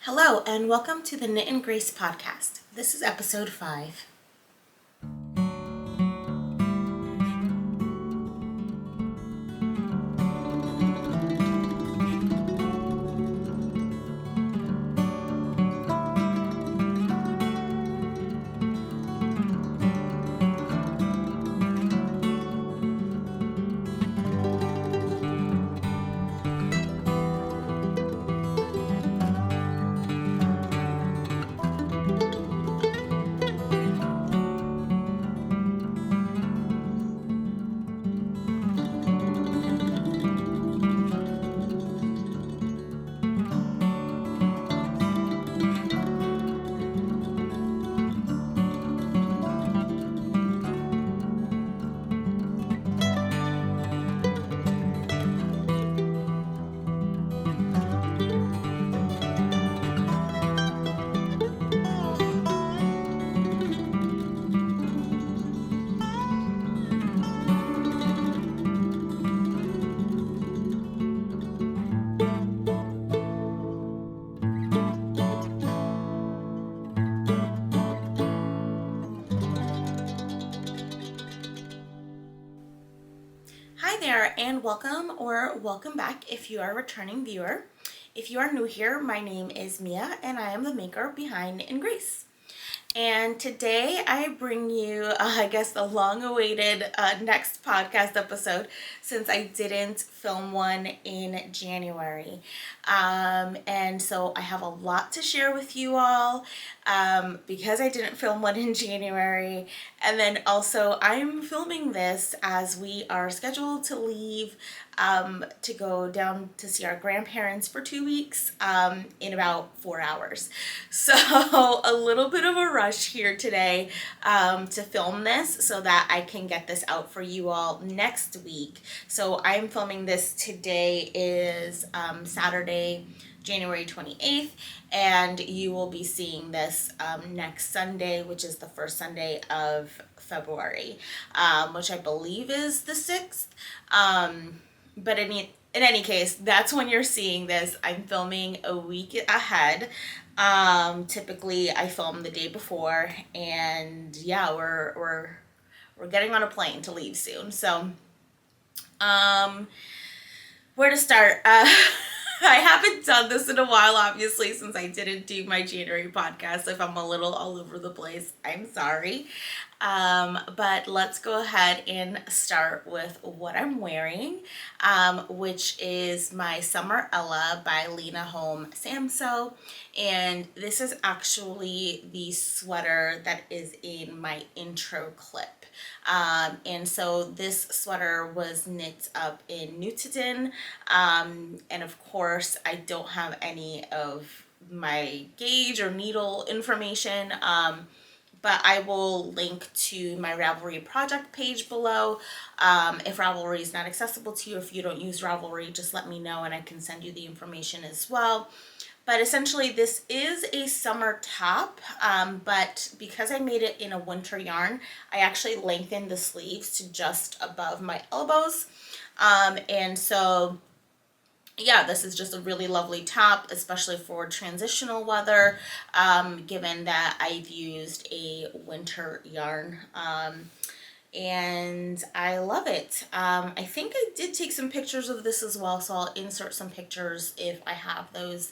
Hello and welcome to the Knit and Grace podcast. This is episode 5. Hi there and welcome back if you are a returning viewer. If you are new here, my name is Mia and I am the maker behind Knit and Grace. And today I bring you, I guess, the long-awaited next podcast episode since I didn't film one in January. And so I have a lot to share with you all because I didn't film one in January. And then also I'm filming this as we are scheduled to leave to go down to see our grandparents for 2 weeks in about 4 hours. So a little bit of a rush here today to film this so that I can get this out for you all next week. So I'm filming this today is Saturday, January 28th, and you will be seeing this next Sunday, which is the first Sunday of February, which I believe is the 6th. But in any case, that's when you're seeing this. I'm filming a week ahead. Typically I film the day before, and yeah, we're getting on a plane to leave soon. So, where to start? I haven't done this in a while, obviously, since I didn't do my January podcast. If I'm a little all over the place, I'm sorry. But let's go ahead and start with what I'm wearing, which is my Sommer Ella by Lena Holm Samso. And this is actually the sweater that is in my intro clip. And so this sweater was knit up in Newton, and of course I don't have any of my gauge or needle information, but I will link to my Ravelry project page below. If Ravelry is not accessible to you, if you don't use Ravelry, just let me know and I can send you the information as well. But essentially this is a summer top, but because I made it in a winter yarn, I actually lengthened the sleeves to just above my elbows. And so yeah, this is just a really lovely top, especially for transitional weather, given that I've used a winter yarn. And I love it. I think I did take some pictures of this as well, so I'll insert some pictures if I have those,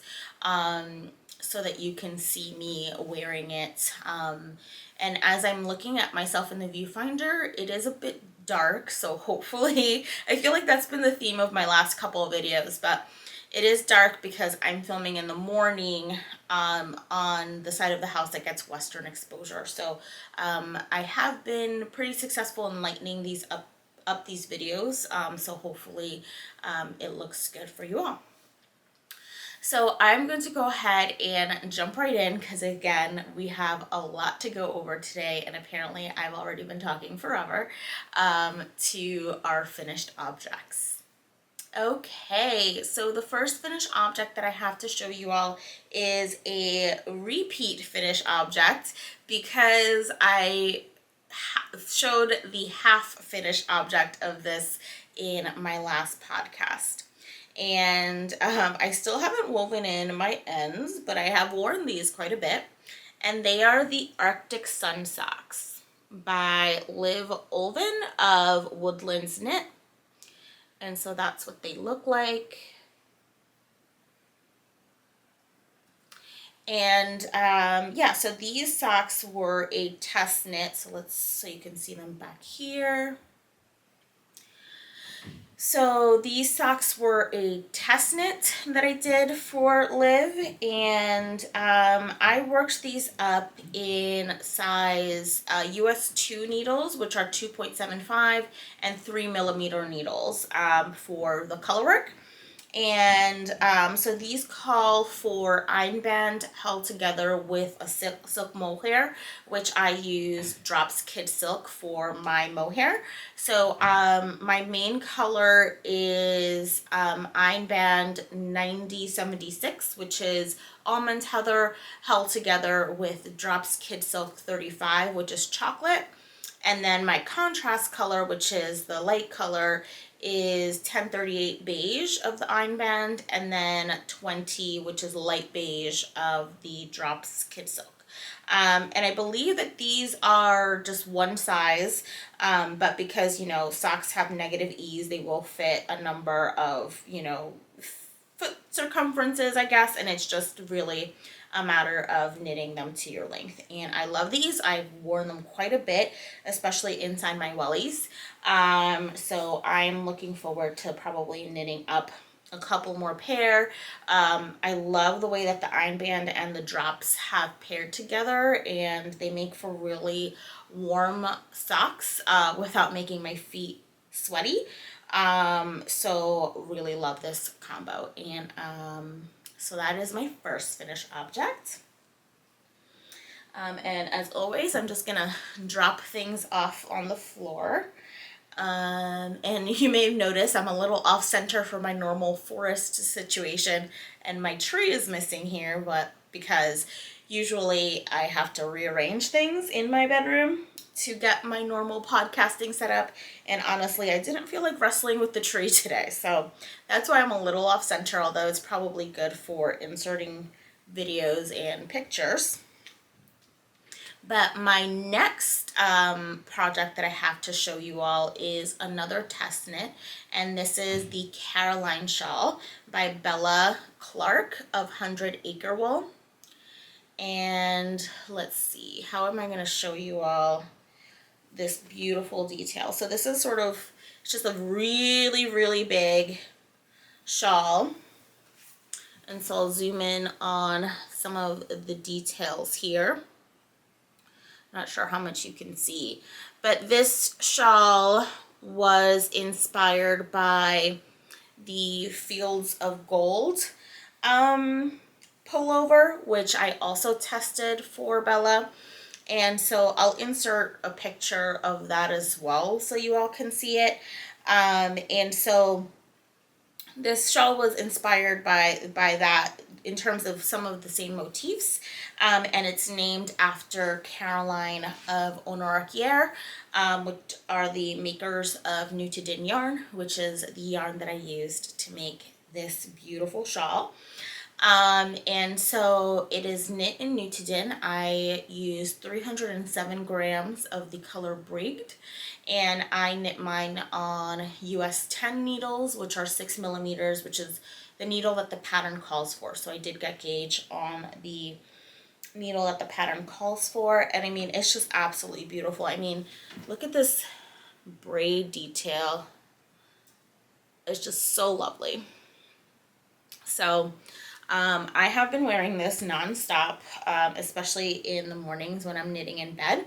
so that you can see me wearing it. And as I'm looking at myself in the viewfinder, it is a bit dark, so hopefully, I feel like that's been the theme of my last couple of videos, but it is dark because I'm filming in the morning on the side of the house that gets western exposure. So I have been pretty successful in lightening these up these videos, so hopefully it looks good for you all. So I'm going to go ahead and jump right in because, again, we have a lot to go over today, and apparently I've already been talking forever, to our finished objects. Okay, so the first finished object that I have to show you all is a repeat finished object because I showed the half finished object of this in my last podcast. And I still haven't woven in my ends, but I have worn these quite a bit. And they are the Arctic Sun Socks by Liv Olven of Woodlands Knit. And so that's what they look like. And yeah, so these socks were a test knit. So you can see them back here. So these socks were a test knit that I did for Liv, and I worked these up in size US 2 needles, which are 2.75, and 3mm needles for the color work. And so these call for einband held together with a silk mohair, which I use Drops Kid Silk for my mohair. So my main color is einband 9076, which is almond heather held together with Drops Kid Silk 35, which is chocolate. And then my contrast color, which is the light color, is 1038 beige of the einband, and then 20, which is light beige of the Drops Kid Silk. And I believe that these are just one size, but because, you know, socks have negative ease, they will fit a number of, you know, foot circumferences, I guess, and it's just really a matter of knitting them to your length. And I love these. I've worn them quite a bit, especially inside my wellies. So I'm looking forward to probably knitting up a couple more pair. I love the way that the einband and the drops have paired together, and they make for really warm socks without making my feet sweaty. So really love this combo. And so that is my first finished object. And as always, I'm just gonna drop things off on the floor. And you may have noticed I'm a little off center for my normal forest situation, and my tree is missing here, but because usually I have to rearrange things in my bedroom to get my normal podcasting set up, and honestly I didn't feel like wrestling with the tree today, so that's why I'm a little off center, although it's probably good for inserting videos and pictures. But my next project that I have to show you all is another test knit, and this is the Caroline Shawl by Bella Clark of 100 Acre Wool. And let's see, how am I going to show you all this beautiful detail? So this is sort of, it's just a really, really big shawl. And so I'll zoom in on some of the details here. Not sure how much you can see, but this shawl was inspired by the Fields of Gold pullover, which I also tested for Bella. And so I'll insert a picture of that as well so you all can see it. And so this shawl was inspired by that in terms of some of the same motifs, and it's named after Caroline of Honoraquier, which are the makers of Knitandgrace yarn, which is the yarn that I used to make this beautiful shawl. And so it is knit in Knitandgrace. I used 307 grams of the color Brigged, and I knit mine on US 10 needles, which are 6mm, which is the needle that the pattern calls for. So I did get gauge on the needle that the pattern calls for, and I mean, it's just absolutely beautiful. I mean, look at this braid detail. It's just so lovely. So I have been wearing this nonstop, especially in the mornings when I'm knitting in bed.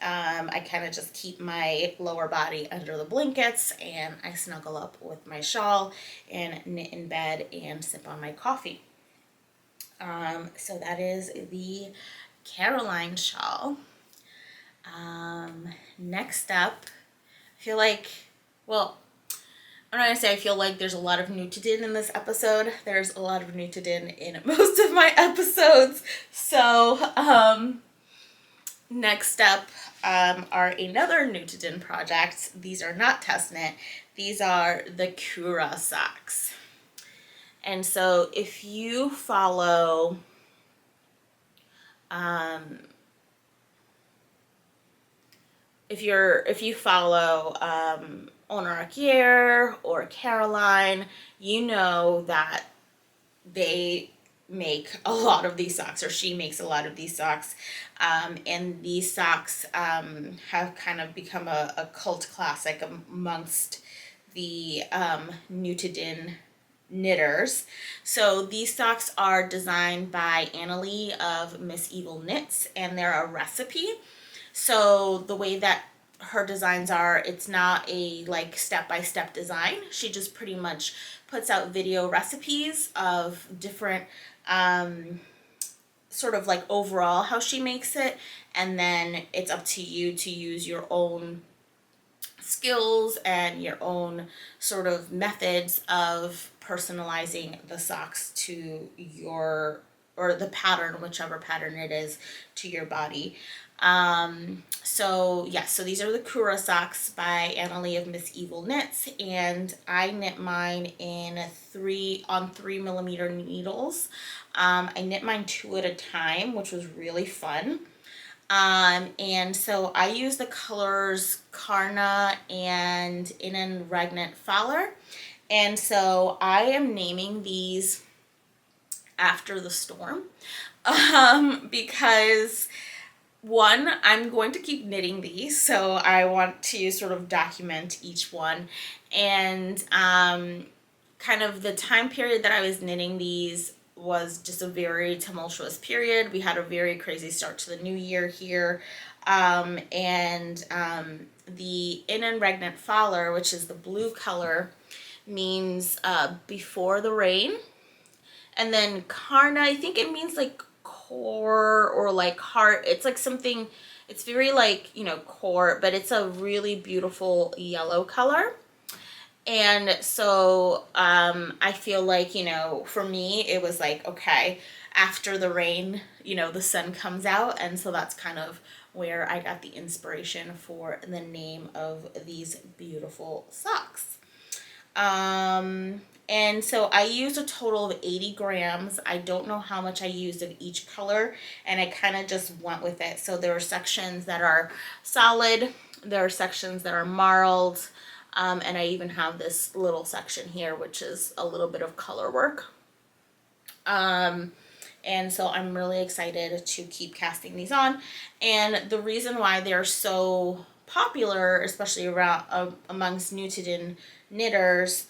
I kind of just keep my lower body under the blankets, and I snuggle up with my shawl and knit in bed and sip on my coffee. So that is the Caroline shawl. Next up, I feel like, well, I'm not going to say I feel like there's a lot of Knitandgrace in this episode. There's a lot of Knitandgrace in most of my episodes. So, next up are another Knitandgrace project. These are not test knit. These are the Kura Socks. And so if you follow if you follow Honor Akier or Caroline, you know that they make a lot of these socks, or she makes a lot of these socks, and these socks have kind of become a cult classic amongst the Knitand knitters. So these socks are designed by Annalie of Miss Evil Knits, and they're a recipe. So the way that her designs are, it's not a like step-by-step design. She just pretty much puts out video recipes of different sort of like overall how she makes it, and then it's up to you to use your own skills and your own sort of methods of personalizing the socks to your, or the pattern, whichever pattern it is, to your body. So yes, so these are the Kura Socks by Annalie of Miss Evil Knits, and I knit mine in 3mm needles. I knit mine 2 at a time, which was really fun. And so I use the colors Karna and Innen Regnant Faller. And so I am naming these after the storm, because one, I'm going to keep knitting these, so I want to sort of document each one. And kind of the time period that I was knitting these was just a very tumultuous period. We had a very crazy start to the new year here. The Innen Regnant Faller, which is the blue color, means before the rain. And then Karna, I think it means like core or like heart. It's like something, it's very like, you know, core, but it's a really beautiful yellow color. And so I feel like, you know, for me, it was like, okay, after the rain, you know, the sun comes out. And so that's kind of where I got the inspiration for the name of these beautiful socks. And so I used a total of 80 grams. I don't know how much I used of each color, and I kind of just went with it. So there are sections that are solid, there are sections that are marled, and I even have this little section here, which is a little bit of color work. And so I'm really excited to keep casting these on. And the reason why they're so popular, especially around amongst Knitand knitters,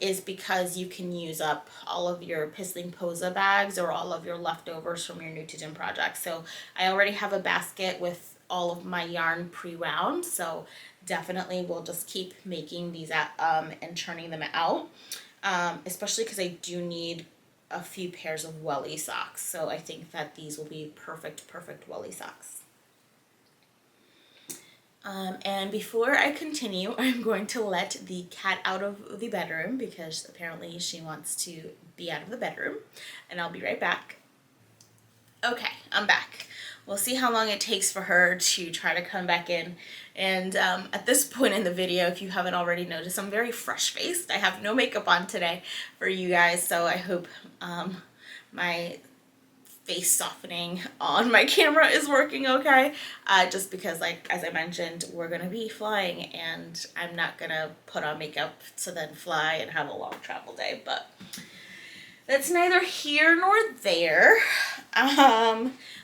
is because you can use up all of your Pistling Posa bags or all of your leftovers from your Knitand project. So I already have a basket with all of my yarn pre-wound, so definitely we'll just keep making these and churning them out, especially because I do need a few pairs of welly socks. So I think that these will be perfect welly socks. And before I continue, I'm going to let the cat out of the bedroom because apparently she wants to be out of the bedroom, and I'll be right back. Okay, I'm back. We'll see how long it takes for her to try to come back in. And at this point in the video, if you haven't already noticed, I'm very fresh-faced. I have no makeup on today for you guys, so I hope my face softening on my camera is working okay, just because, like, as I mentioned, we're gonna be flying and I'm not gonna put on makeup to then fly and have a long travel day, but that's neither here nor there.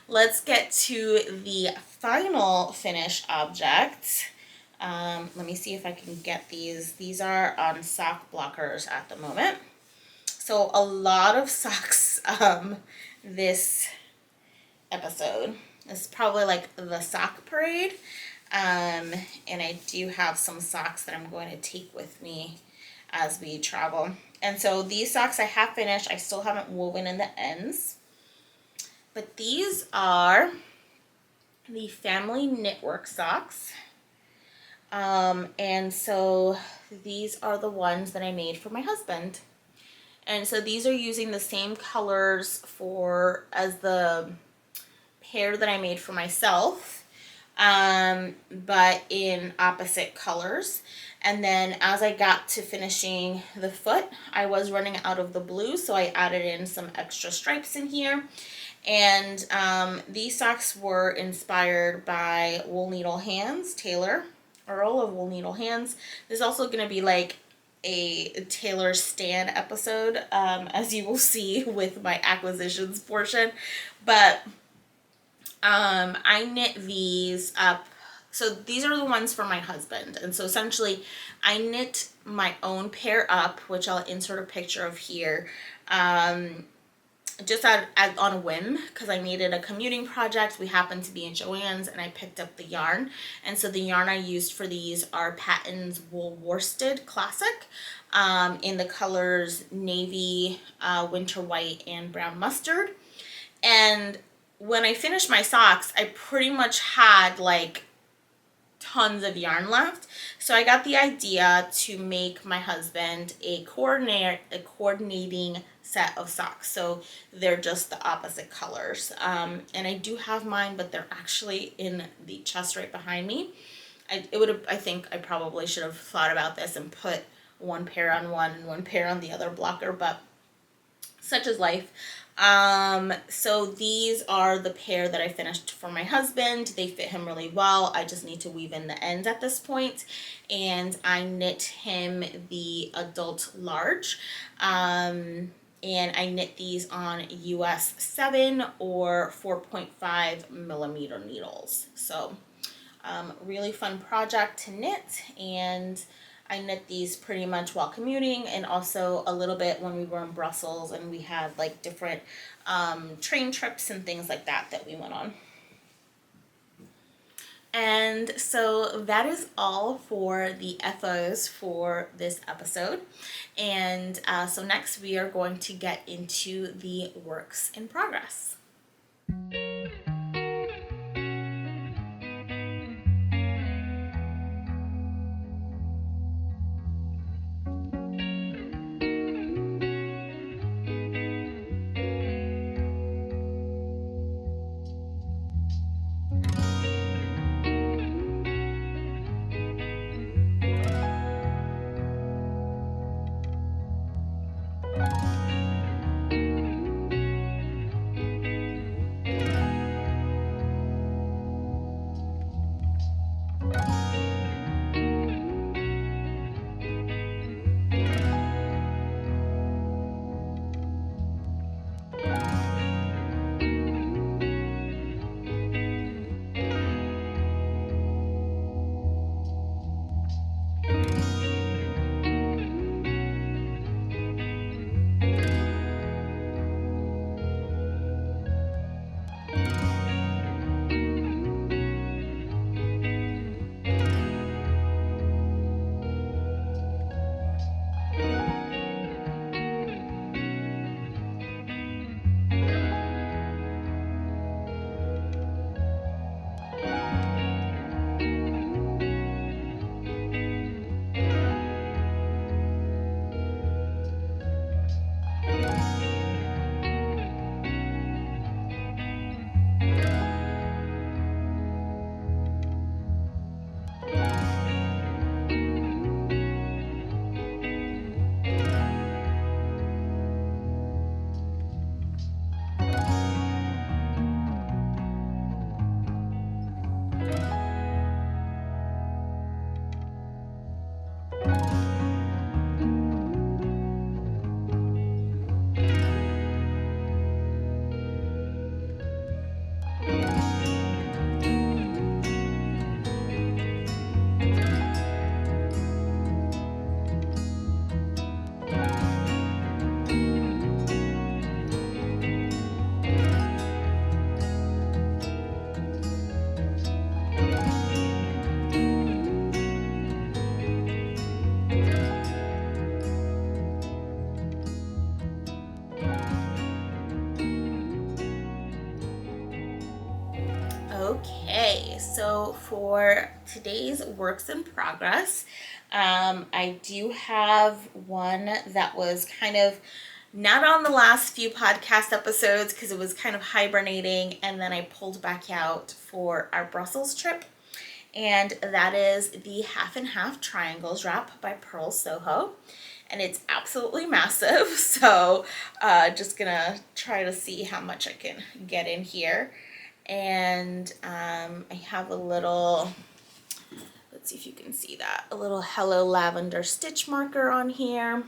Let's get to the final finished object. Let me see if I can get these. These are on sock blockers at the moment. So a lot of socks this episode. This is probably like the sock parade. And I do have some socks that I'm going to take with me as we travel. And so these socks I have finished. I still haven't woven in the ends. But these are the Family Knitwork socks. And so these are the ones that I made for my husband. And so these are using the same colors as the pair that I made for myself. but in opposite colors. And then as I got to finishing the foot, I was running out of the blue, so I added in some extra stripes in here. And these socks were inspired by Wool Needle Hands, Taylor Earl of Wool Needle Hands. There's also going to be like a Taylor Stan episode, as you will see with my acquisitions portion. But I knit these up. So these are the ones for my husband. And so essentially I knit my own pair up, which I'll insert a picture of here. Just on a whim, because I needed a commuting project. We happened to be in Joann's and I picked up the yarn. And so the yarn I used for these are Patton's Wool Worsted Classic in the colors navy, winter white, and brown mustard. And when I finished my socks, I pretty much had like tons of yarn left. So I got the idea to make my husband a coordinating set of socks. So they're just the opposite colors. And I do have mine, but they're actually in the chest right behind me. I think I probably should have thought about this and put one pair on one and one pair on the other blocker, but such is life. So these are the pair that I finished for my husband. They fit him really well. I just need to weave in the ends at this point. And I knit him the adult large. And I knit these on US 7 or 4.5 millimeter needles. So really fun project to knit, and I knit these pretty much while commuting, and also a little bit when we were in Brussels and we had like different train trips and things like that we went on. And so that is all for the FOs for this episode. And so next we are going to get into the works in progress. Okay, so for today's works in progress, I do have one that was kind of Not on the last few podcast episodes because it was kind of hibernating, and then I pulled back out for our Brussels trip. And that is the Half and Half Triangles Wrap by Pearl Soho. And it's absolutely massive, so just gonna try to see how much I can get in here. And I have a little, let's see if you can see that, a little Hello Lavender stitch marker on here.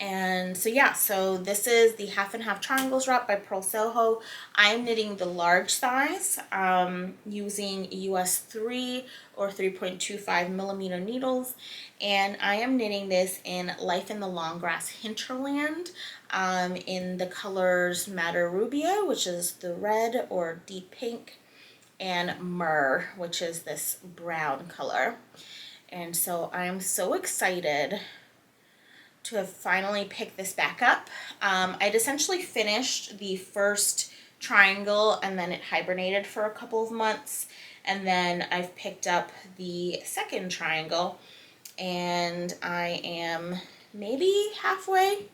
And so yeah, so this is the Half and Half Triangles Wrap by Pearl Soho. I'm knitting the large size using US 3 or 3.25 millimeter needles, and I am knitting this in Life in the Long Grass Hinterland in the colors Madder Rubia, which is the red or deep pink, and Myrrh, which is this brown color. And so I'm so excited to have finally picked this back up. I'd essentially finished the first triangle and then it hibernated for a couple of months, and then I've picked up the second triangle and I am maybe halfway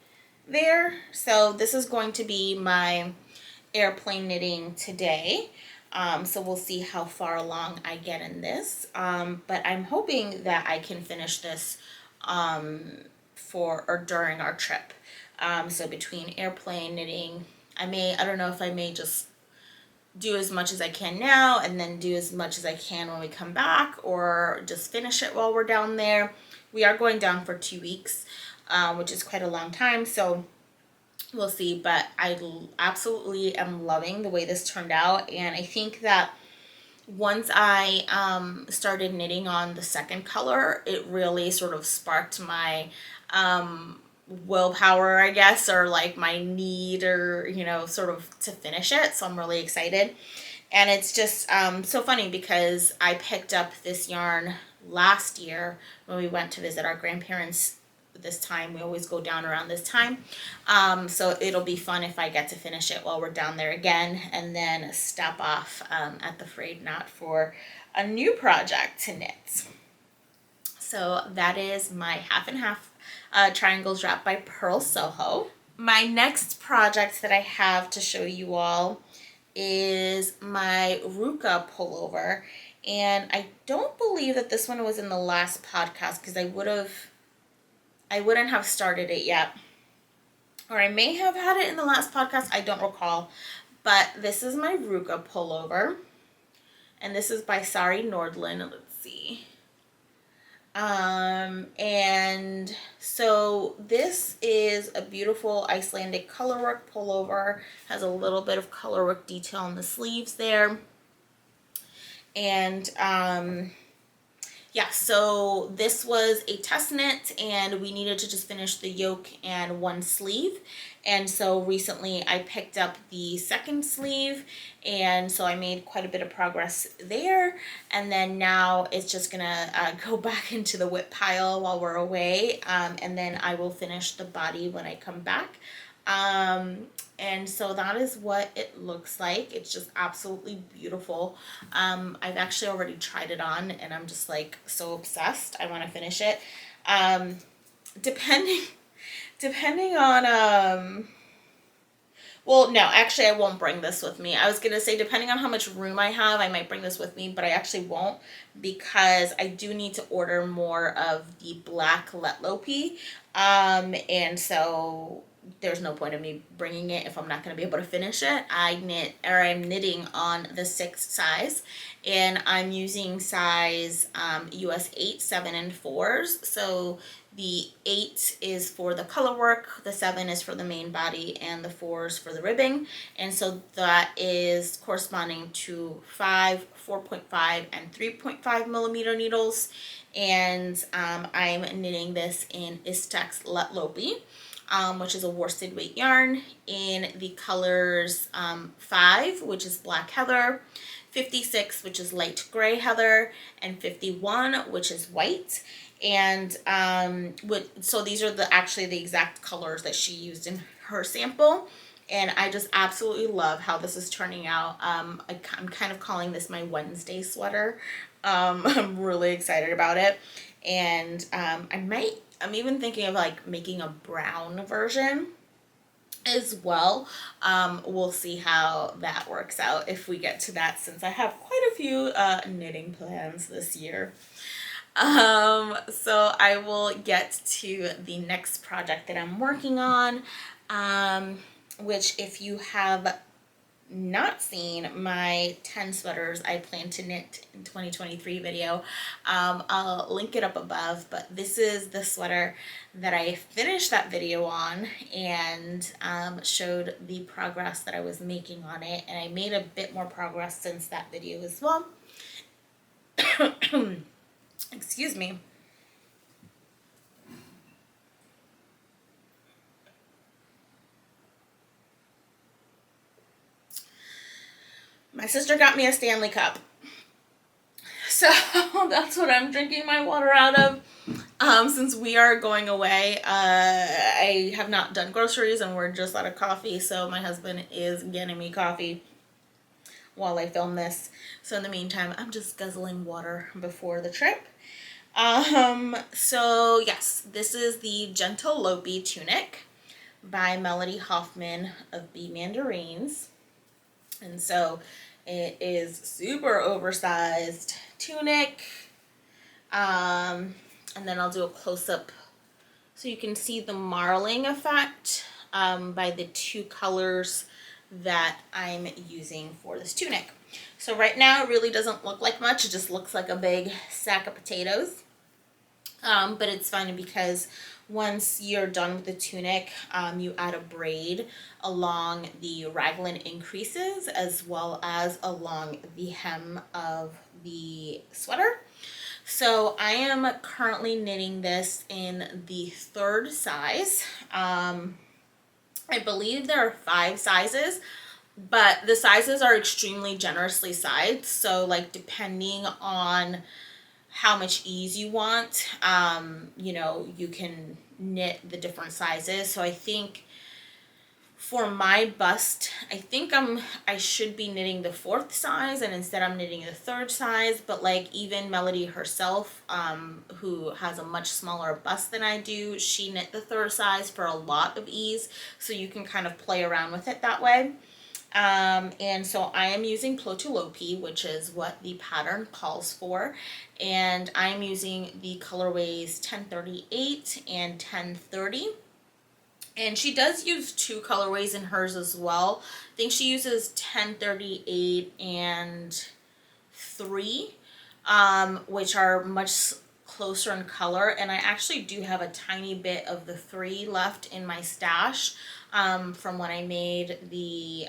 there. So this is going to be my airplane knitting today. So we'll see how far along I get in this, but I'm hoping that I can finish this for or during our trip. So between airplane knitting, I don't know if I may just do as much as I can now and then do as much as I can when we come back, or just finish it while we're down there. We are going down for 2 weeks, which is quite a long time, so we'll see. But I absolutely am loving the way this turned out, and I think that once I started knitting on the second color, it really sort of sparked my willpower, I guess, or like my need, or sort of to finish it. So I'm really excited. And it's just so funny because I picked up this yarn last year when we went to visit our grandparents. This time we always go down around this time, so it'll be fun if I get to finish it while we're down there again, and then stop off at the frayed knot for a new project to knit. So that is my Half and Half Triangles Wrap by Pearl Soho. My next project that I have to show you all is my Ruka Pullover, and I don't believe that this one was in the last podcast because I wouldn't have started it yet. Or I may have had it in the last podcast, I don't recall. But this is my Ruka Pullover. And this is by Sari Nordlund. Let's see. And so this is a beautiful Icelandic colorwork pullover. Has a little bit of colorwork detail on the sleeves there. And yeah, so this was a test knit and we needed to just finish the yoke and one sleeve. And so recently I picked up the second sleeve, and so I made quite a bit of progress there. And then now it's just gonna go back into the whip pile while we're away, and then I will finish the body when I come back. And so that is what it looks like. It's just absolutely beautiful. I've actually already tried it on and I'm just like so obsessed. I want to finish it. Depending on, well, no, actually I won't bring this with me. I was going to say depending on how much room I have, I might bring this with me, but I actually won't, because I do need to order more of the black Lopi. And so there's no point in me bringing it if I'm not going to be able to finish it. I'm knitting on the 6th size, and I'm using size US 8, 7, and 4s. So the 8 is for the color work, the 7 is for the main body, and the 4 is for the ribbing. And so that is corresponding to 5, 4.5, and 3.5 millimeter needles. And I'm knitting this in Istex Lopi, which is a worsted weight yarn, in the colors 5, which is black heather, 56, which is light gray heather, and 51, which is white. And so these are actually the exact colors that she used in her sample. And I just absolutely love how this is turning out. I'm kind of calling this my Wednesday sweater. I'm really excited about it. And I might I'm even thinking of like making a brown version as well. We'll see how that works out if we get to that, since I have quite a few knitting plans this year. So I will get to the next project that I'm working on, which, if you have not seen my 10 sweaters I plan to knit in 2023 video, I'll link it up above. But this is the sweater that I finished that video on, and showed the progress that I was making on it, and I made a bit more progress since that video as well. Excuse me. My sister got me a Stanley Cup, so that's what I'm drinking my water out of. Since we are going away, I have not done groceries and we're just out of coffee, so my husband is getting me coffee while I film this. So in the meantime, I'm just guzzling water before the trip. So yes, this is the Gentle Lopi tunic by Melody Hoffman of Bee Mandarins. And so it is super oversized tunic. And then I'll do a close-up so you can see the marling effect by the two colors that I'm using for this tunic. So right now it really doesn't look like much. It just looks like a big sack of potatoes. But it's funny because once you're done with the tunic, you add a braid along the raglan increases as well as along the hem of the sweater. So I am currently knitting this in the 3rd size. I believe there are 5 sizes, but the sizes are extremely generously sized. So like, depending on how much ease you want, you know, you can knit the different sizes. So I think for my bust, I think I should be knitting the 4th size, and instead I'm knitting the 3rd size. But like, even Melody herself, who has a much smaller bust than I do, she knit the 3rd size for a lot of ease. So you can kind of play around with it that way. And so I am using Plotu Lopi, which is what the pattern calls for, and I'm using the colorways 1038 and 1030. And she does use 2 colorways in hers as well. I think she uses 1038 and 3, which are much closer in color. And I actually do have a tiny bit of the 3 left in my stash from when I made the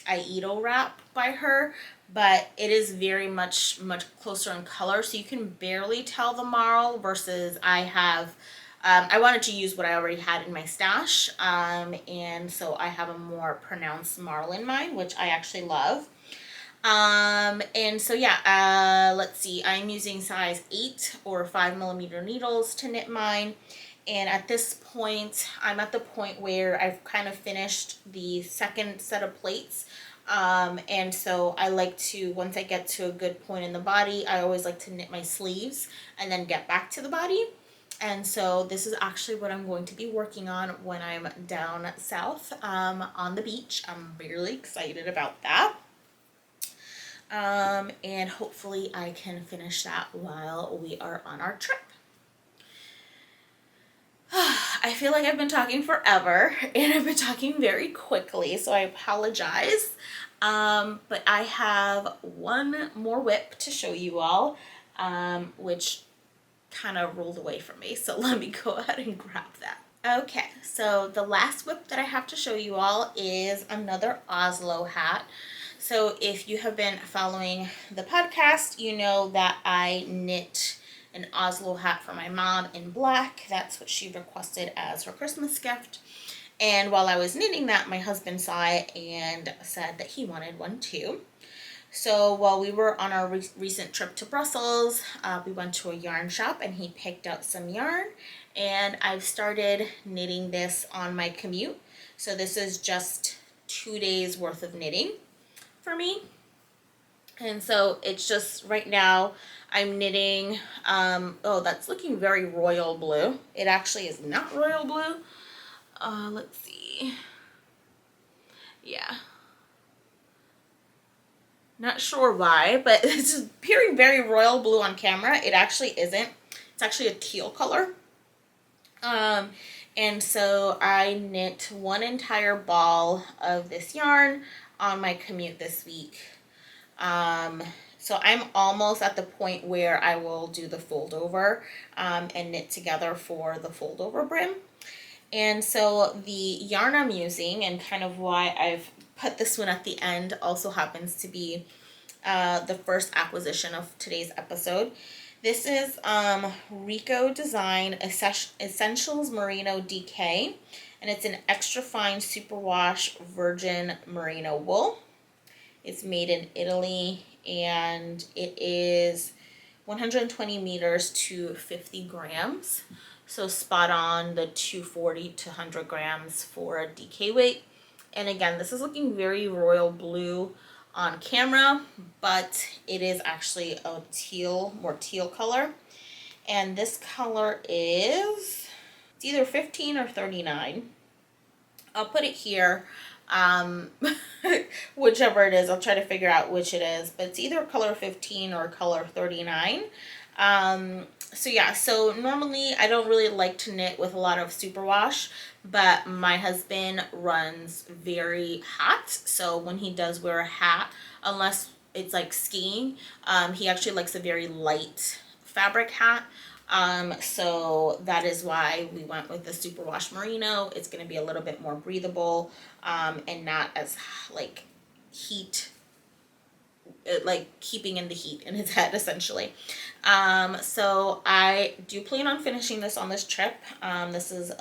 Aido wrap by her. But it is very much closer in color, so you can barely tell the marl, versus I have I wanted to use what I already had in my stash, and so I have a more pronounced marl in mine, which I actually love. And so yeah, let's see, I'm using size 8 or 5mm needles to knit mine. And at this point, I'm at the point where I've kind of finished the 2nd set of plates. And so I like to, once I get to a good point in the body, I always like to knit my sleeves and then get back to the body. And so this is actually what I'm going to be working on when I'm down south on the beach. I'm really excited about that. And hopefully I can finish that while we are on our trip. I feel like I've been talking forever, and I've been talking very quickly, so I apologize. But I have one more whip to show you all, which kind of rolled away from me, so let me go ahead and grab that. Okay, so the last whip that I have to show you all is another Oslo hat. So if you have been following the podcast, you know that I knit an Oslo hat for my mom in black. That's what she requested as her Christmas gift. And while I was knitting that, my husband saw it and said that he wanted one too. So while we were on our recent trip to Brussels, we went to a yarn shop and he picked out some yarn, and I've started knitting this on my commute. So this is just 2 days worth of knitting for me. And so it's just right now I'm knitting, oh, that's looking very royal blue. It actually is not royal blue. Let's see. Yeah. Not sure why, but it's appearing very royal blue on camera. It actually isn't. It's actually a teal color. And so I knit one entire ball of this yarn on my commute this week. So I'm almost at the point where I will do the fold over and knit together for the fold over brim. And so the yarn I'm using, and kind of why I've put this one at the end, also happens to be the first acquisition of today's episode. This is Rico Design Essentials Merino DK, and it's an extra fine superwash virgin merino wool. It's made in Italy, and it is 120 meters to 50 grams. So spot on the 240 to 100 grams for a DK weight. And again, this is looking very royal blue on camera, but it is actually a more teal color. And this color is, it's either 15 or 39. I'll put it here. Whichever it is, I'll try to figure out which it is, but it's either color 15 or color 39. So yeah, so normally I don't really like to knit with a lot of superwash, but my husband runs very hot. So when he does wear a hat, unless it's like skiing, he actually likes a very light fabric hat. So that is why we went with the superwash merino. It's going to be a little bit more breathable, and not as like heat, like keeping in the heat in his head essentially. So I do plan on finishing this on this trip. This is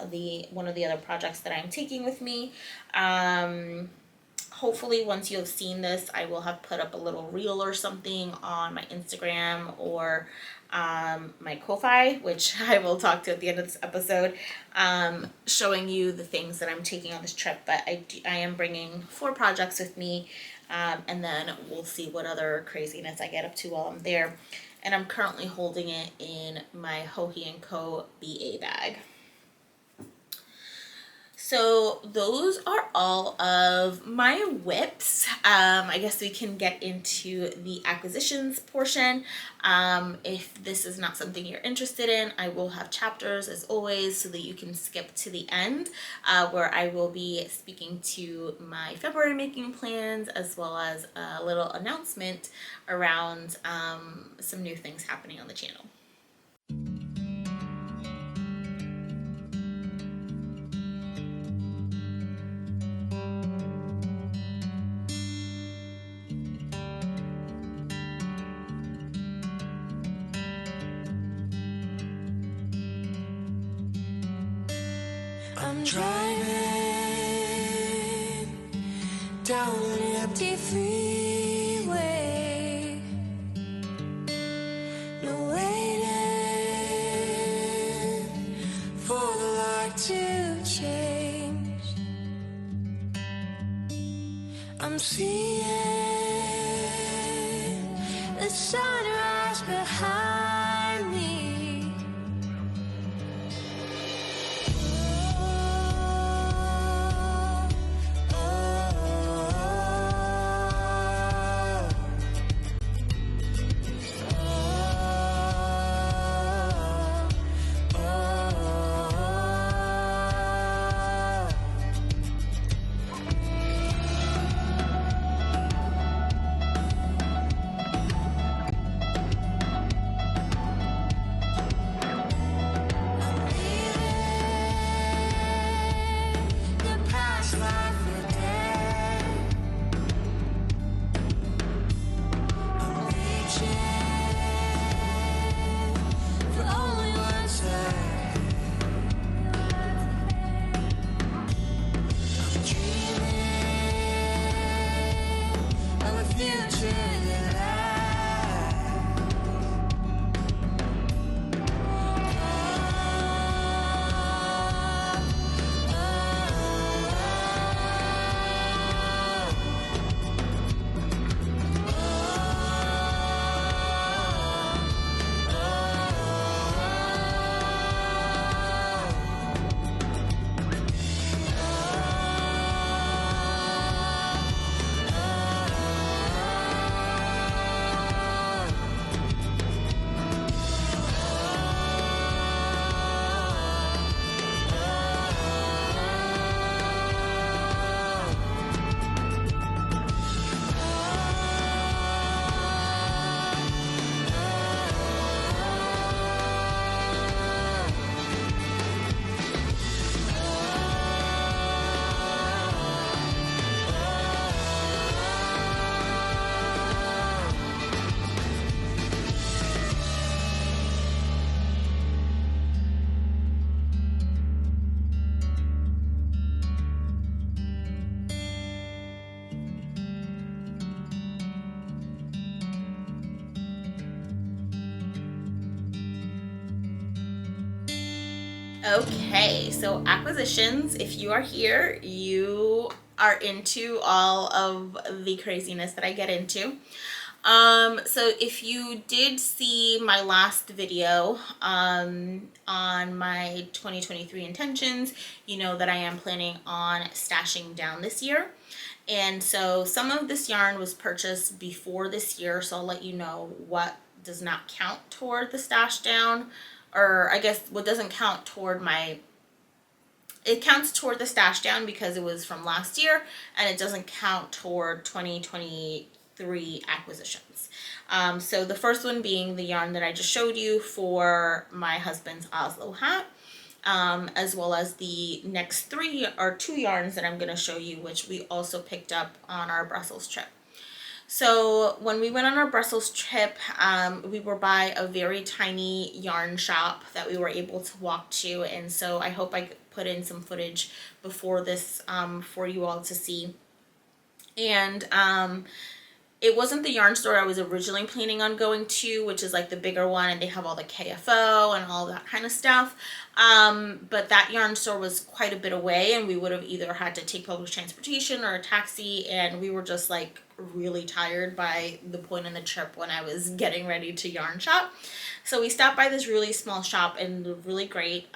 one of the other projects that I'm taking with me. Hopefully once you have seen this, I will have put up a little reel or something on my Instagram or my Ko-Fi, which I will talk to at the end of this episode, showing you the things that I'm taking on this trip. But I am bringing 4 projects with me, and then we'll see what other craziness I get up to while I'm there. And I'm currently holding it in my Hohi & Co. BA bag. So those are all of my whips. I guess we can get into the acquisitions portion. If this is not something you're interested in, I will have chapters as always so that you can skip to the end, where I will be speaking to my February making plans, as well as a little announcement around some new things happening on the channel. I'm driving down an empty freeway, no waiting for the light to change. I'm seeing the sunrise behind me. Okay, so acquisitions, if you are here, you are into all of the craziness that I get into. So if you did see my last video on my 2023 intentions, you know that I am planning on stashing down this year. And so some of this yarn was purchased before this year, so I'll let you know what does not count toward the stash down, or I guess what doesn't count toward my, it counts toward the stash down because it was from last year, and it doesn't count toward 2023 acquisitions. So the first one being the yarn that I just showed you for my husband's Oslo hat, as well as the next two yarns that I'm going to show you, which we also picked up on our Brussels trip. So when we went on our Brussels trip, we were by a very tiny yarn shop that we were able to walk to, and so I hope I put in some footage before this for you all to see. And it wasn't the yarn store I was originally planning on going to, which is like the bigger one, and they have all the KFO and all that kind of stuff. But that yarn store was quite a bit away, and we would have either had to take public transportation or a taxi, and we were just like really tired by the point in the trip when I was getting ready to yarn shop. So we stopped by this really small shop, and really great.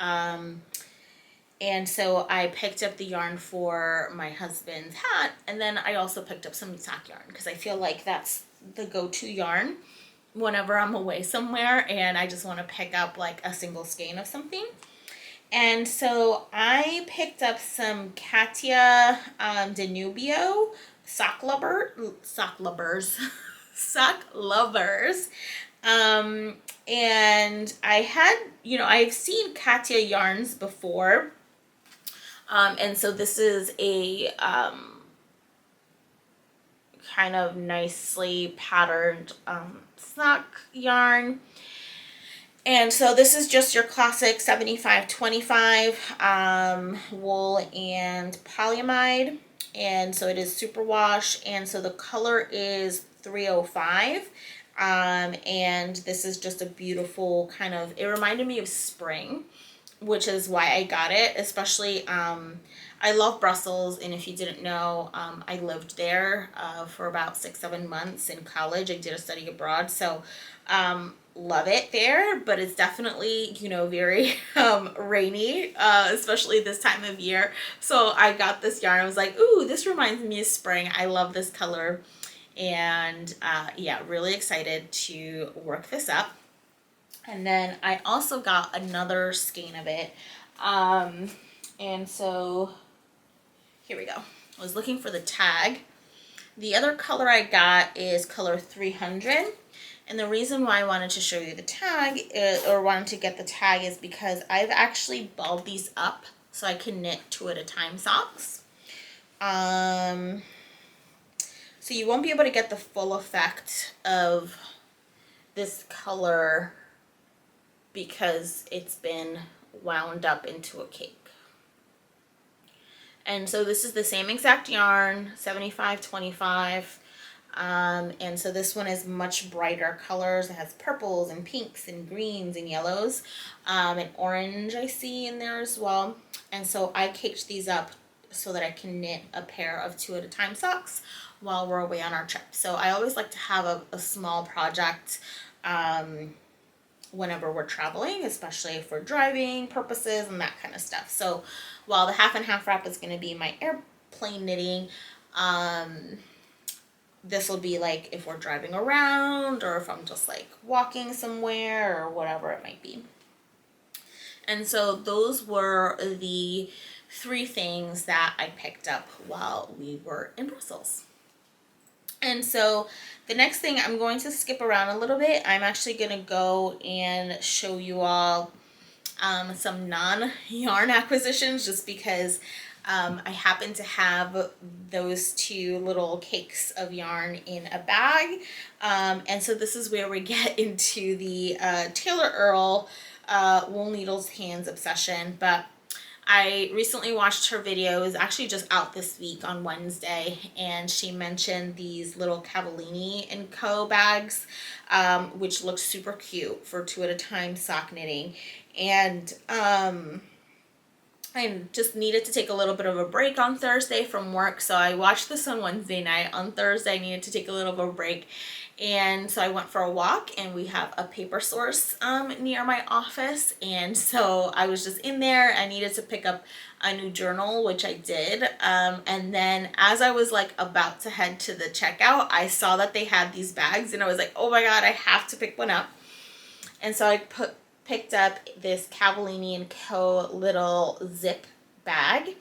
And so I picked up the yarn for my husband's hat, and then I also picked up some sock yarn because I feel like that's the go-to yarn whenever I'm away somewhere and I just want to pick up like a single skein of something. And so I picked up some Katia Danubio sock lovers. And I had, I've seen Katia yarns before. And so this is a kind of nicely patterned sock yarn. And so this is just your classic 75-25 wool and polyamide. And so it is superwash. And so the color is 305. And this is just a beautiful kind of, it reminded me of spring, which is why I got it. Especially, I love Brussels, and if you didn't know, I lived there for about 6-7 months in college. I did a study abroad, so love it there, but it's definitely, very rainy, especially this time of year. So I got this yarn. I was like, ooh, this reminds me of spring. I love this color, and yeah, really excited to work this up. And then I also got another skein of it. And so here we go. I was looking for the tag. The other color I got is color 300. And the reason why I wanted to show you the tag or wanted to get the tag is because I've actually balled these up so I can knit 2 at a time socks. So you won't be able to get the full effect of this color because it's been wound up into a cake. And so this is the same exact yarn, 75-25. And so this one is much brighter colors. It has purples and pinks and greens and yellows, and orange I see in there as well. And so I caked these up so that I can knit a pair of 2 at a time socks while we're away on our trip. So I always like to have a small project whenever we're traveling, especially if we're driving purposes and that kind of stuff. So while the half and half wrap is going to be my airplane knitting, this will be like if we're driving around or if I'm just like walking somewhere or whatever it might be. And so those were the 3 things that I picked up while we were in Brussels. And so the next thing, I'm going to skip around a little bit. I'm actually going to go and show you all some non-yarn acquisitions just because I happen to have those 2 little cakes of yarn in a bag. And so this is where we get into the Taylor Earl Wool Needles Hands obsession. But I recently watched her video. It was actually just out this week on Wednesday, and she mentioned these little Cavallini & Co. bags, which look super cute for 2 at a time sock knitting. And I just needed to take a little bit of a break on Thursday from work. So I watched this on Wednesday night. On Thursday, I needed to take a little bit of a break. And so I went for a walk, and we have a paper source near my office. And so I was just in there. I needed to pick up a new journal, which I did. And then as I was like about to head to the checkout, I saw that they had these bags, and I was like, oh my God, I have to pick one up. And so I picked up this Cavallini & Co. little zip bag.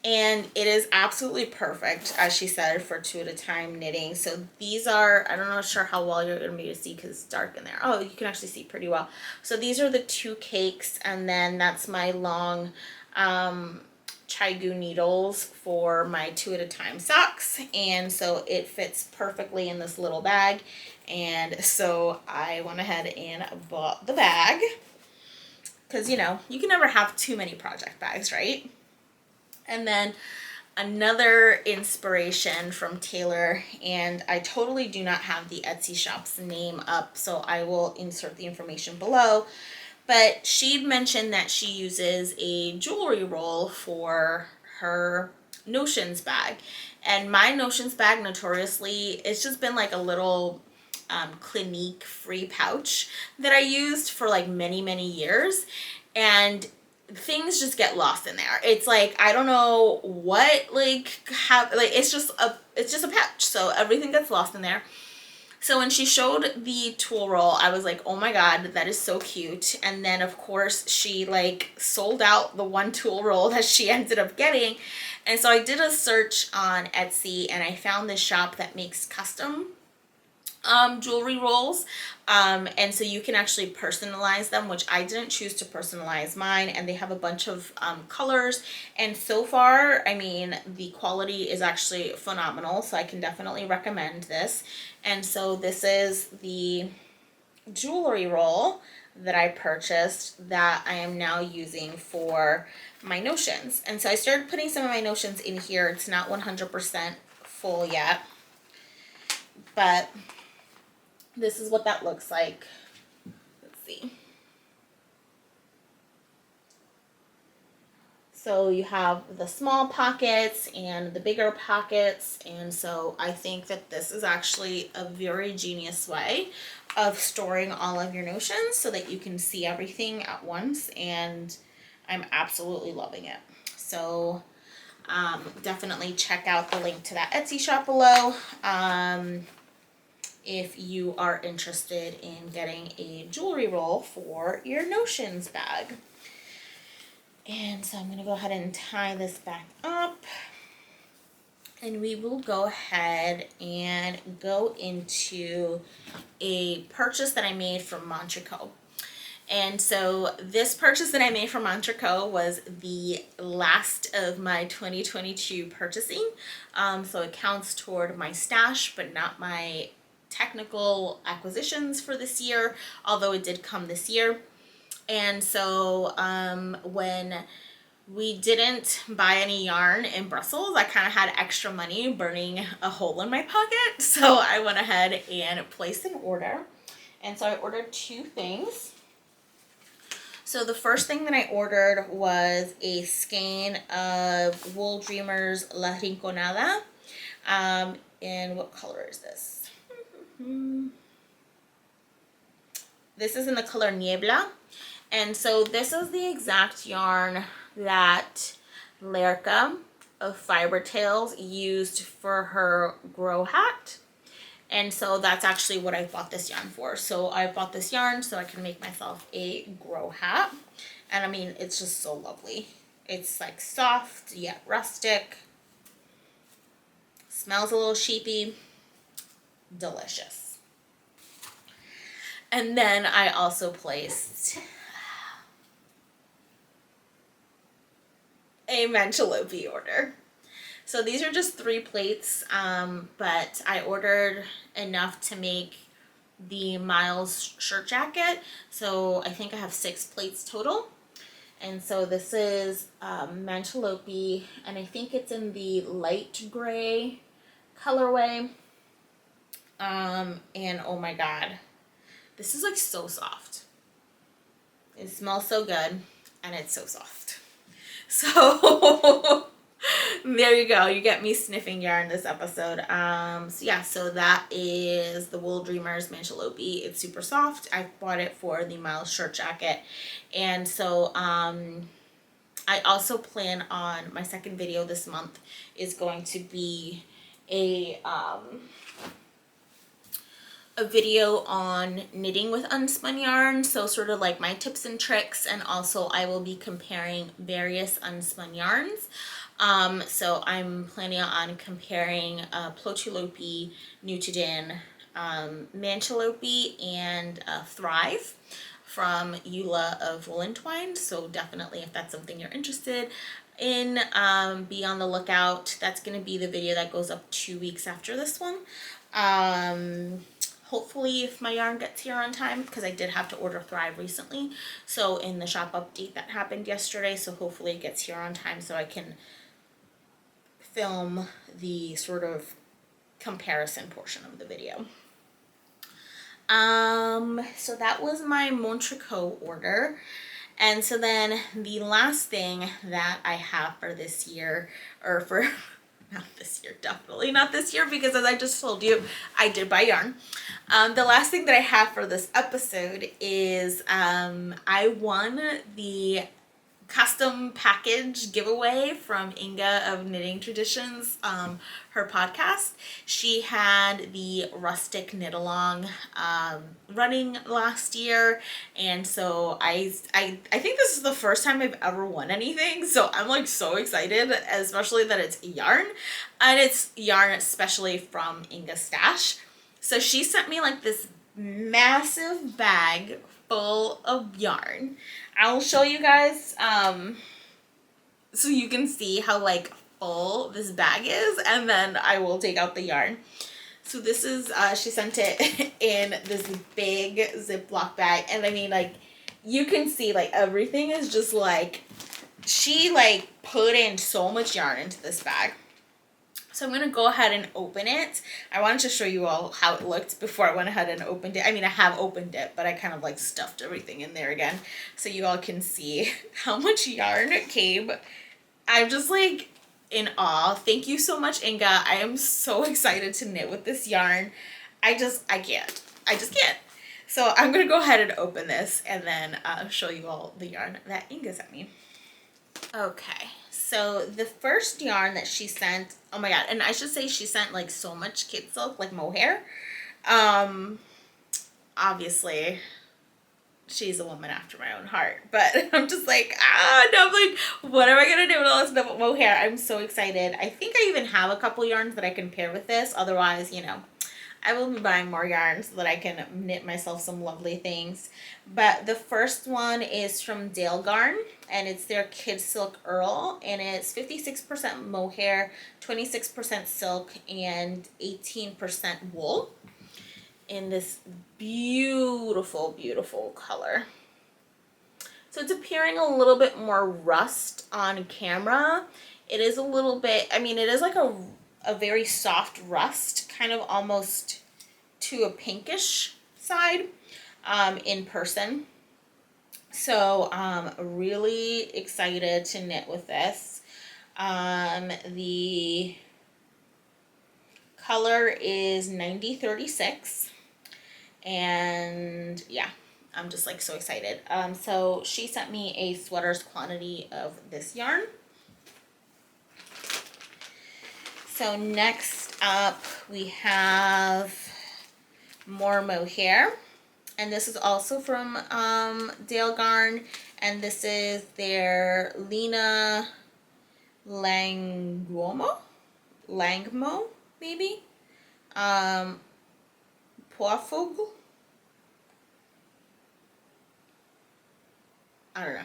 And it is absolutely perfect, as she said, for 2 at a time knitting. So these are, I don't know sure how well you're going to be able to see because it's dark in there. Oh, you can actually see pretty well. So these are the 2 cakes, and then that's my long Chaigu needles for my 2 at a time socks. And so it fits perfectly in this little bag. And so I went ahead and bought the bag because, you know, you can never have too many project bags, right? And then another inspiration from Taylor, and I totally do not have the Etsy shop's name up, so I will insert the information below. But she'd mentioned that she uses a jewelry roll for her Notions bag. And my Notions bag, notoriously, it's just been like a little Clinique free pouch that I used for like many, many years. And things just get lost in there. It's like, I don't know what, like, it's just a pouch. So everything gets lost in there. So when she showed the tool roll, I was like, oh my God, that is so cute. And then of course she like sold out the one tool roll that she ended up getting. And so I did a search on Etsy, and I found this shop that makes custom jewelry rolls, and so you can actually personalize them, which I didn't choose to personalize mine, and they have a bunch of colors, and so far, I mean, the quality is actually phenomenal, so I can definitely recommend this. And so this is the jewelry roll that I purchased that I am now using for my Notions. And so I started putting some of my Notions in here. It's not 100% full yet, but this is what that looks like. Let's see. So you have the small pockets and the bigger pockets, and so I think that this is actually a very genius way of storing all of your Notions so that you can see everything at once, and I'm absolutely loving it. So definitely check out the link to that Etsy shop below. If you are interested in getting a jewelry roll for your Notions bag. And so I'm going to go ahead and tie this back up. And we will go ahead and go into a purchase that I made from Montrico. And so this purchase that I made from Montrico was the last of my 2022 purchasing. So it counts toward my stash, but not my technical acquisitions for this year, although it did come this year. And so when we didn't buy any yarn in Brussels, I kind of had extra money burning a hole in my pocket, so I went ahead and placed an order. And so I ordered 2 things. So the first thing that I ordered was a skein of Wool Dreamers La Rinconada. And what color is this? This is in the color Niebla. And so this is the exact yarn that Lerka of Fiber Tales used for her grow hat. And so that's actually what I bought this yarn for. So I bought this yarn so I can make myself a grow hat. And I mean, it's just so lovely. It's like soft yet rustic. Smells a little sheepy. Delicious. And then I also placed a Lopi order. So these are just 3 plates, but I ordered enough to make the Miles shirt jacket. So I think I have 6 plates total. And so this is Lopi, and I think it's in the light gray colorway. And oh my God, this is like so soft. It smells so good, and it's so soft. So there you go. You get me sniffing yarn this episode. So yeah, so that is the Wool Dreamers Mancha Lopi. It's super soft. I bought it for the Miles shirt jacket. And so I also plan on my second video this month is going to be a video on knitting with unspun yarn, so sort of like my tips and tricks, and also I will be comparing various unspun yarns. So I'm planning on comparing Plotu Lopi, Nutidin, Mancha Lopi, and Thrive from Eula of Wool and Twine. So definitely, if that's something you're interested in, be on the lookout. That's going to be the video that goes up 2 weeks after this one. Hopefully if my yarn gets here on time, because I did have to order Thrive recently, so in the shop update that happened yesterday, so hopefully it gets here on time so I can film the sort of comparison portion of the video. So that was my Montricot order. And so then the last thing that I have for this year, or for not this year, definitely not this year, because as I just told you, I did buy yarn. The last thing that I have for this episode is I won the custom package giveaway from Inga of Knitting Traditions, her podcast. She had the rustic knit along running last year, and so I think this is the first time I've ever won anything, so I'm like so excited, especially that it's yarn, and it's yarn especially from Inga's stash. So she sent me like this massive bag full of yarn. I'll show you guys so you can see how like full this bag is, and then I will take out the yarn. So this is she sent it in this big Ziploc bag, and I mean, like, you can see like everything is just like, she like put in so much yarn into this bag. So I'm going to go ahead and open it. I wanted to show you all how it looked before I went ahead and opened it. I mean, I have opened it, but I kind of like stuffed everything in there again, so you all can see how much yarn came. I'm just like in awe. Thank you so much, Inga. I am so excited to knit with this yarn. I just can't. So I'm going to go ahead and open this and then show you all the yarn that Inga sent me. Okay, so the first yarn that she sent, oh my god, and I should say she sent like so much kid silk, like mohair. Obviously she's a woman after my own heart, but I'm just like, no, I'm like, what am I gonna do with all this mohair? I'm so excited. I think I even have a couple yarns that I can pair with this. Otherwise, you know, I will be buying more yarns so that I can knit myself some lovely things. But the first one is from Dale Garn, and it's their Kid Silk Earl, and it's 56% mohair, 26% silk, and 18% wool in this beautiful, beautiful color. So it's appearing a little bit more rust on camera. It is a little bit, I mean, it is like a very soft rust, kind of almost to a pinkish side in person. So really excited to knit with this. The color is 9036, and yeah, I'm just like so excited. So she sent me a sweater's quantity of this yarn. So next up we have more mohair, and this is also from Dale Garn, and this is their Lena Langmo maybe, Poifugl, I don't know.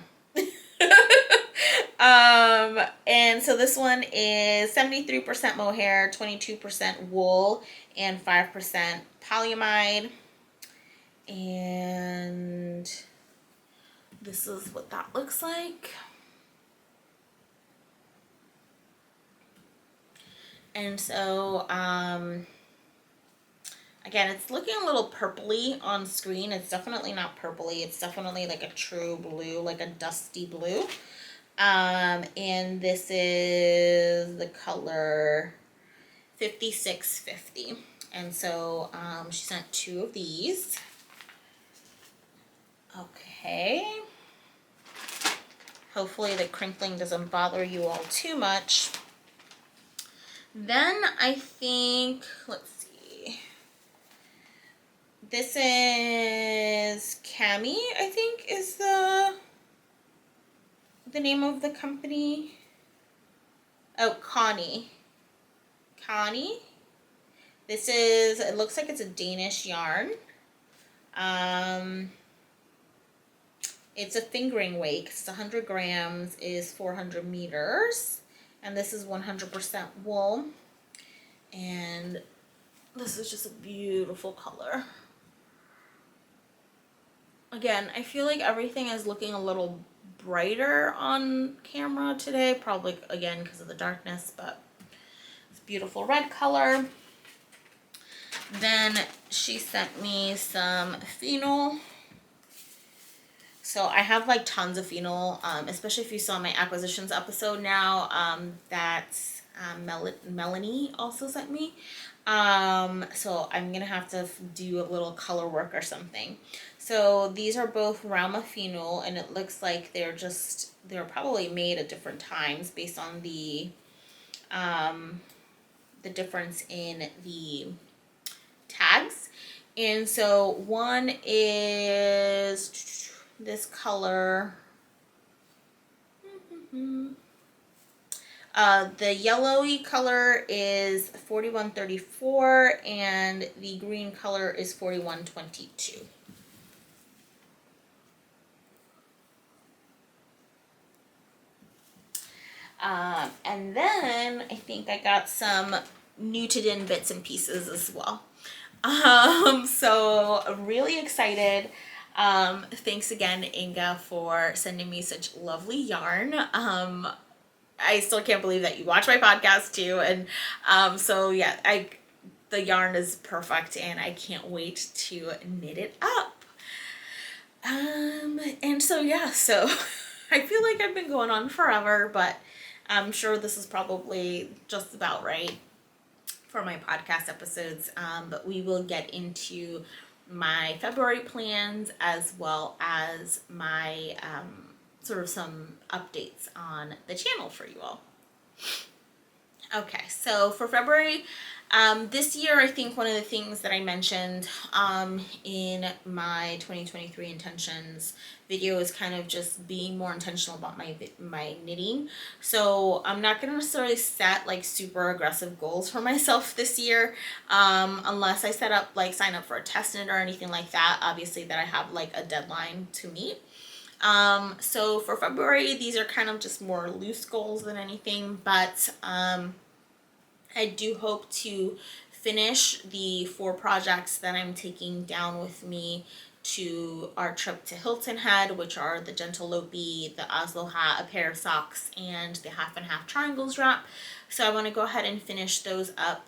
And so this one is 73% mohair, 22% wool, and 5% polyamide. And this is what that looks like. And so, again, it's looking a little purpley on screen. It's definitely not purpley. It's definitely like a true blue, like a dusty blue. And this is the color 5650. And so she sent 2 of these. Okay. Hopefully the crinkling doesn't bother you all too much. Then I think, let's see. This is Cami, I think is the name of the company. Oh, Connie. This is, it looks like it's a Danish yarn. It's a fingering weight because 100 grams is 400 meters. And this is 100% wool. And this is just a beautiful color. Again, I feel like everything is looking a little brighter on camera today. Probably, again, because of the darkness, but it's a beautiful red color. Then she sent me some phenol. So I have like tons of phenol, especially if you saw my acquisitions episode now, that's Melanie also sent me. So I'm gonna have to do a little color work or something. So these are both Rauma phenol, and it looks like they're probably made at different times based on the difference in the tags. And so one is this color. The yellowy color is 4134 and the green color is 4122. And then I think I got some knitted in bits and pieces as well. So really excited. Thanks again, Inga, for sending me such lovely yarn. I still can't believe that you watch my podcast too. And so yeah, the yarn is perfect and I can't wait to knit it up. And so yeah, so I feel like I've been going on forever, but I'm sure this is probably just about right for my podcast episodes. But we will get into my February plans as well as my sort of some updates on the channel for you all. Okay, so for February, this year, I think one of the things that I mentioned in my 2023 intentions video is kind of just being more intentional about my knitting. So I'm not going to necessarily set like super aggressive goals for myself this year, unless I sign up for a test knit or anything like that. Obviously, that I have like a deadline to meet. So for February, these are kind of just more loose goals than anything, but I do hope to finish the 4 projects that I'm taking down with me to our trip to Hilton Head, which are the Gentle Lopi, the Oslo Hat, a pair of socks, and the half and half triangles wrap. So I want to go ahead and finish those up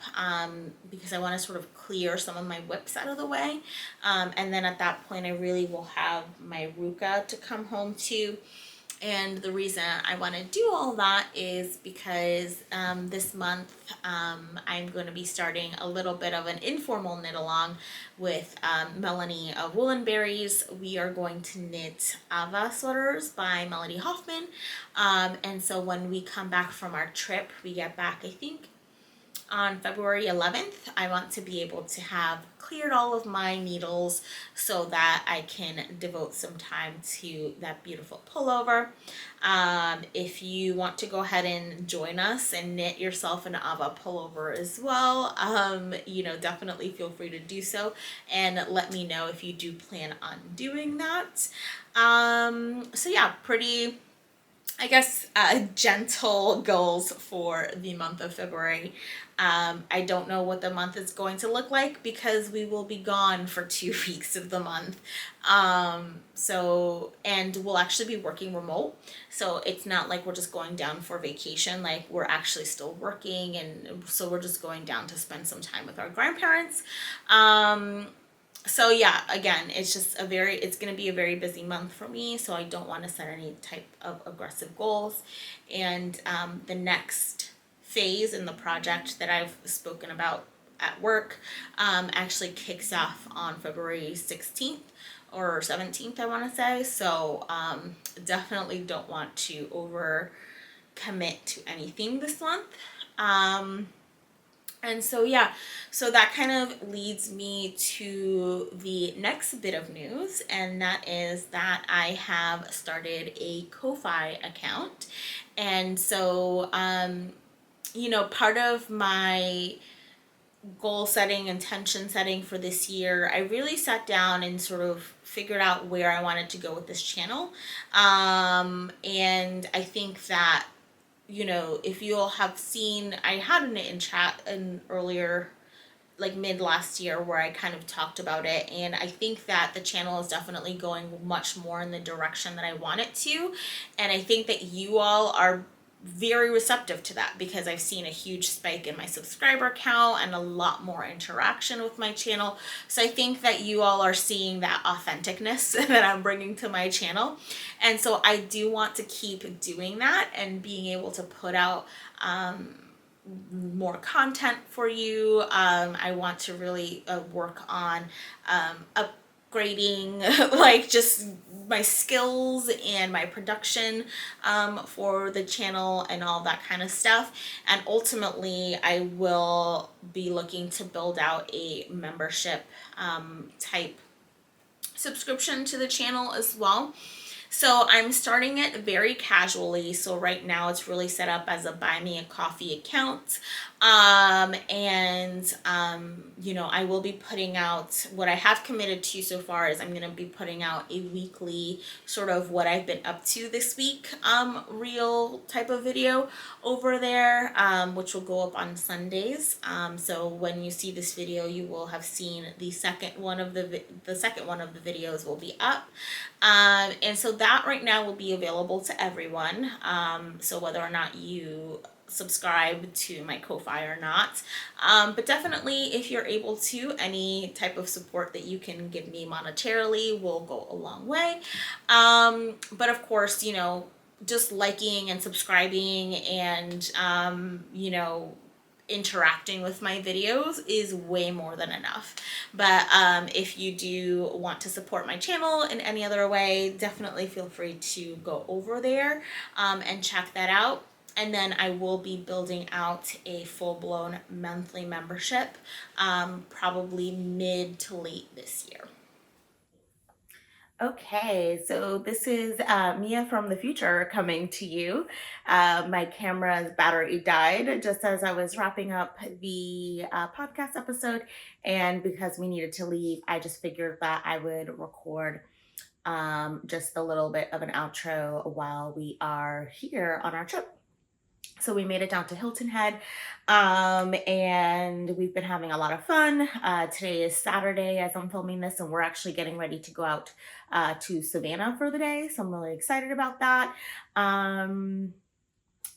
because I want to sort of clear some of my whips out of the way. And then at that point, I really will have my Ruka to come home to. And the reason I want to do all that is because this month I'm going to be starting a little bit of an informal knit along with Melanie of Woolen Berries. We are going to knit Ava sweaters by Melody Hoffman. And so when we come back from our trip, we get back, I think, on February 11th, I want to be able to have cleared all of my needles so that I can devote some time to that beautiful pullover. If you want to go ahead and join us and knit yourself an Ava pullover as well, definitely feel free to do so and let me know if you do plan on doing that. So yeah, pretty, I guess, gentle goals for the month of February. I don't know what the month is going to look like because we will be gone for 2 weeks of the month. And we'll actually be working remote. So it's not like we're just going down for vacation. Like, we're actually still working. And so we're just going down to spend some time with our grandparents. So yeah, again, it's going to be a very busy month for me. So I don't want to set any type of aggressive goals. And the next phase in the project that I've spoken about at work actually kicks off on February 16th or 17th, I want to say. So definitely don't want to over commit to anything this month. And so, yeah, so that kind of leads me to the next bit of news, and that is that I have started a Ko-Fi account. And so, part of my goal setting, intention setting for this year, I really sat down and sort of figured out where I wanted to go with this channel. And I think that if you all have seen, I had an in chat in earlier, like mid last year, where I kind of talked about it, and I think that the channel is definitely going much more in the direction that I want it to, and I think that you all are very receptive to that because I've seen a huge spike in my subscriber count and a lot more interaction with my channel. So I think that you all are seeing that authenticness that I'm bringing to my channel. And so I do want to keep doing that and being able to put out more content for you. I want to really work on upgrading like just my skills and my production for the channel and all that kind of stuff. And ultimately, I will be looking to build out a membership type subscription to the channel as well. So I'm starting it very casually. So right now it's really set up as a buy me a coffee account. I will be putting out what I have committed to so far is I'm going to be putting out a weekly sort of what I've been up to this week, reel type of video over there, which will go up on Sundays. So when you see this video, you will have seen the second one of the videos will be up. And so that right now will be available to everyone. So whether or not you subscribe to my Ko-Fi or not, but definitely if you're able to, any type of support that you can give me monetarily will go a long way. But of course, just liking and subscribing and interacting with my videos is way more than enough. But if you do want to support my channel in any other way, definitely feel free to go over there and check that out. And then I will be building out a full-blown monthly membership probably mid to late this year. Okay, so this is Mia from the future coming to you. My camera's battery died just as I was wrapping up the podcast episode, and because we needed to leave, I just figured that I would record just a little bit of an outro while we are here on our trip. So we made it down to Hilton Head, and we've been having a lot of fun. Today is Saturday as I'm filming this, and we're actually getting ready to go out to Savannah for the day. So I'm really excited about that. And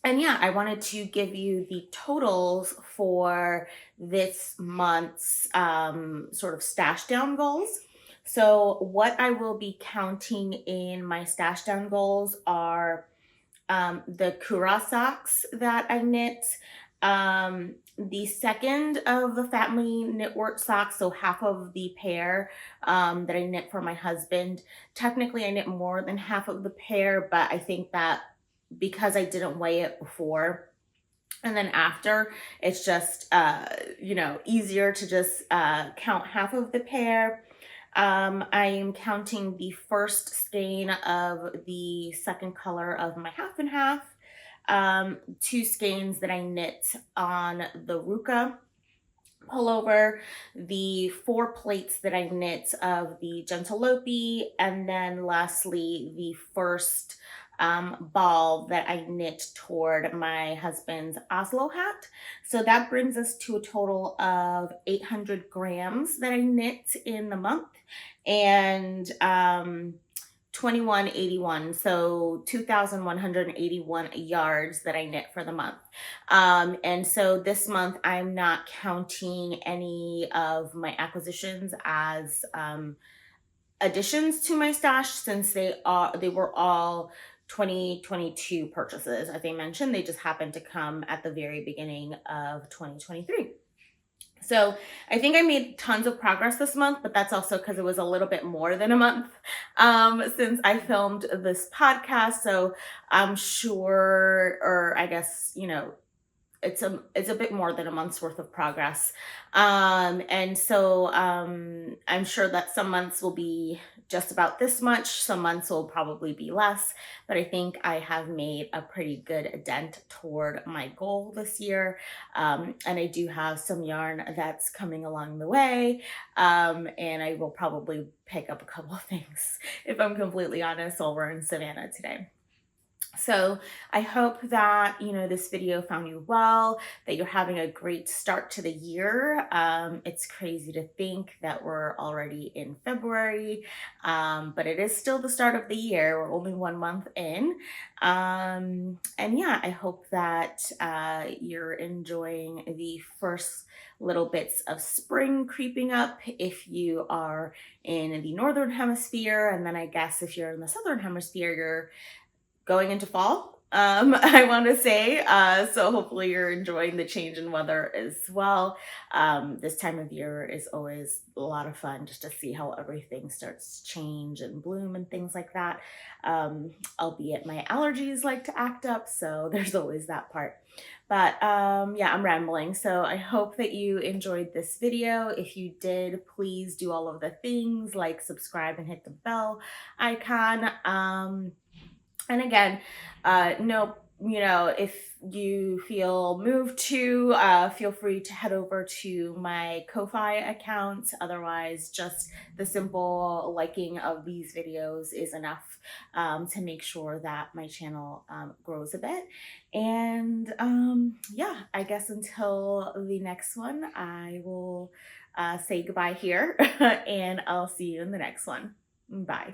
yeah, I wanted to give you the totals for this month's sort of Stashdown goals. So what I will be counting in my Stashdown goals are the Kura Socks that I knit, the second of the family knitwork socks, so half of the pair that I knit for my husband. Technically, I knit more than half of the pair, but I think that because I didn't weigh it before and then after, it's just, easier to just count half of the pair. I am counting the first skein of the second color of my half and half, 2 skeins that I knit on the Ruka Pullover, the 4 plates that I knit of the gentle Lopi, and then lastly the first ball that I knit toward my husband's Oslo hat. So that brings us to a total of 800 grams that I knit in the month, and 2181, so 2,181 yards that I knit for the month. And so this month I'm not counting any of my acquisitions as additions to my stash, since they were all 2022 purchases. As I mentioned, they just happened to come at the very beginning of 2023. So I think I made tons of progress this month, but that's also because it was a little bit more than a month since I filmed this podcast. So I'm sure, or I guess, it's a bit more than a month's worth of progress. And so I'm sure that some months will be just about this much, some months will probably be less, but I think I have made a pretty good dent toward my goal this year. And I do have some yarn that's coming along the way, and I will probably pick up a couple of things, if I'm completely honest, while we're in Savannah today. So I hope that, this video found you well, that you're having a great start to the year. It's crazy to think that we're already in February, but it is still the start of the year. We're only 1 month in. And yeah, I hope that you're enjoying the first little bits of spring creeping up if you are in the Northern Hemisphere. And then I guess if you're in the Southern Hemisphere, you're going into fall, I want to say. So hopefully you're enjoying the change in weather as well. This time of year is always a lot of fun, just to see how everything starts to change and bloom and things like that. Albeit my allergies like to act up, so there's always that part. But yeah, I'm rambling. So I hope that you enjoyed this video. If you did, please do all of the things like subscribe and hit the bell icon. And again, if you feel moved to, feel free to head over to my Ko-Fi account. Otherwise, just the simple liking of these videos is enough to make sure that my channel grows a bit. And yeah, I guess until the next one, I will say goodbye here, and I'll see you in the next one. Bye.